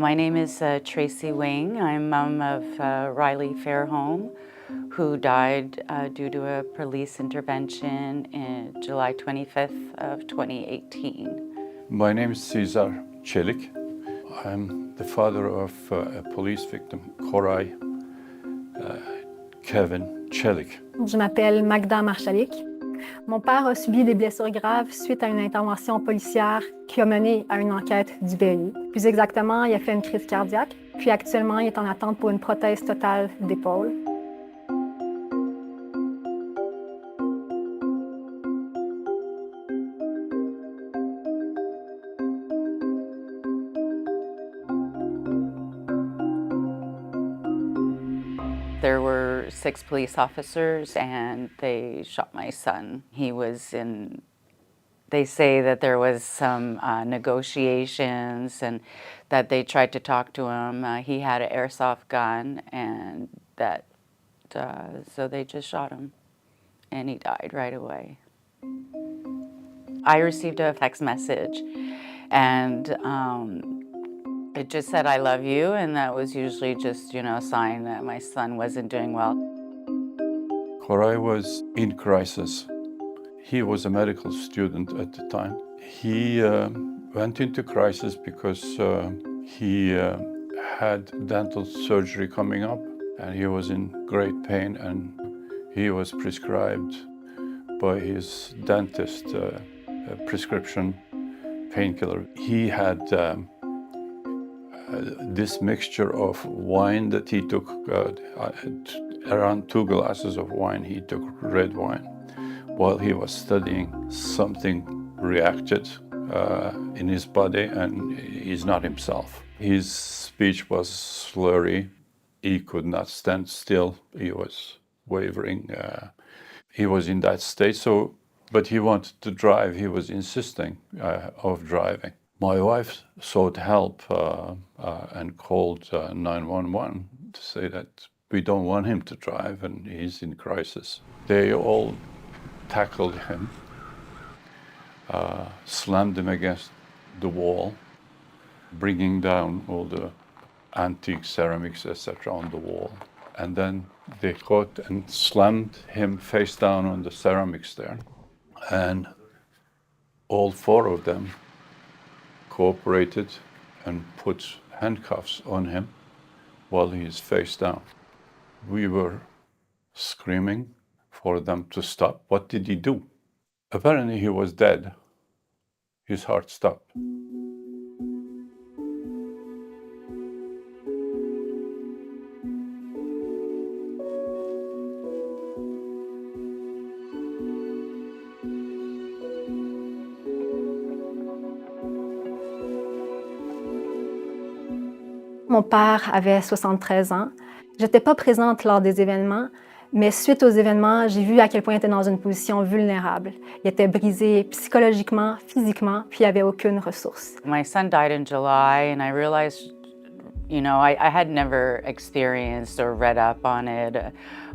My name is Tracy Wing. I'm mom of Riley Fairholm, who died due to a police intervention in July 25th of 2018. My name is Cesar Çelik. I'm the father of a police victim, Koray Kevin Çelik. Je m'appelle Magda Marchalik. Mon père a subi des blessures graves suite à une intervention policière qui a mené à une enquête du BI. Plus exactement, il a fait une crise cardiaque, puis actuellement, il est en attente pour une prothèse totale d'épaule. There were 6 police officers and they shot my son. He was in, they say that there was some negotiations and that they tried to talk to him. He had an airsoft gun and that, so they just shot him and he died right away. I received a text message and it just said, "I love you," and that was usually just, a sign that my son wasn't doing well. Koray was in crisis. He was a medical student at the time. He went into crisis because he had dental surgery coming up and he was in great pain, and he was prescribed by his dentist a prescription painkiller. He had this mixture of wine that he took, around 2 glasses of wine, he took red wine. While he was studying, something reacted in his body and he's not himself. His speech was slurry. He could not stand still. He was wavering. He was in that state, but he wanted to drive. He was insisting of driving. My wife sought help and called 911 to say that we don't want him to drive and he's in crisis. They all tackled him, slammed him against the wall, bringing down all the antique ceramics, etc. on the wall. And then they caught and slammed him face down on the ceramics there. And all 4 of them cooperated and put handcuffs on him while he is face down. We were screaming for them to stop. What did he do? Apparently he was dead. His heart stopped. Mon père avait 73 ans. J'étais pas présente lors des événements, mais suite aux événements, j'ai vu à quel point il était dans une position vulnérable. Il était brisé psychologiquement, physiquement, puis il avait aucune ressource. My son died in July and I realized, I had never experienced or read up on it.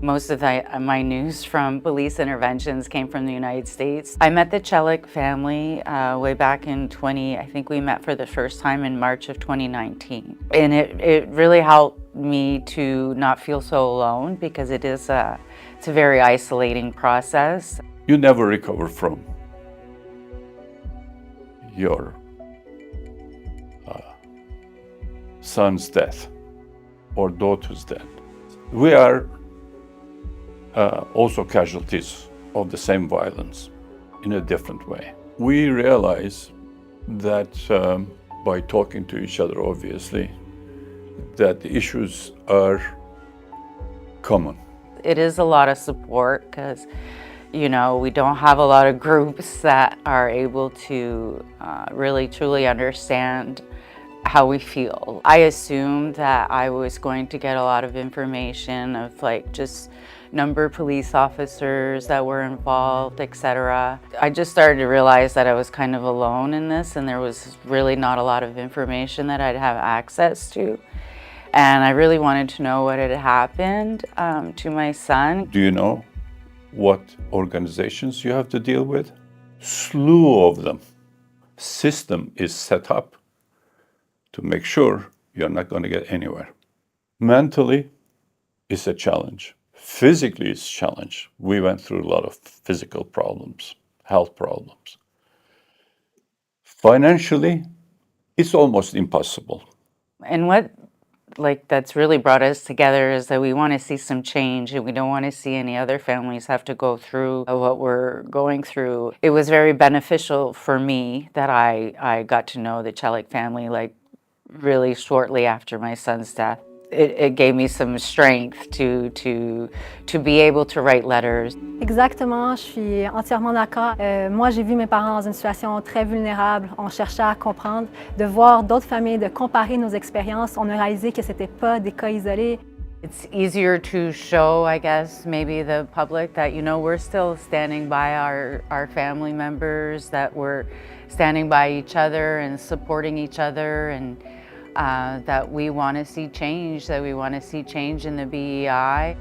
Most of my news from police interventions came from the United States. I met the Çelik family way back in I think we met for the first time in March of 2019. And it really helped me to not feel so alone because it's a very isolating process. You never recover from your son's death or daughter's death. We are also casualties of the same violence in a different way. We realize that by talking to each other, obviously, that the issues are common. It is a lot of support because, we don't have a lot of groups that are able to really truly understand how we feel. I assumed that I was going to get a lot of information of just number of police officers that were involved, etc. I just started to realize that I was kind of alone in this and there was really not a lot of information that I'd have access to. And I really wanted to know what had happened to my son. Do you know what organizations you have to deal with? Slew of them. System is set up to make sure you're not going to get anywhere. Mentally, it's a challenge. Physically, it's a challenge. We went through a lot of physical problems, health problems. Financially, it's almost impossible. And what that's really brought us together is that we want to see some change, and we don't want to see any other families have to go through what we're going through. It was very beneficial for me that I got to know the Chelik family really shortly after my son's death. It gave me some strength to be able to write letters. Exactement, je suis entièrement d'accord. Moi, j'ai vu mes parents dans une situation très vulnérable. On cherchait à comprendre, de voir d'autres familles, de comparer nos expériences. On a réalisé que c'était pas des cas isolés. It's easier to show, I guess, maybe the public that, we're still standing by our family members, that we're standing by each other and supporting each other, and that we want to see change, that we want to see change in the BEI.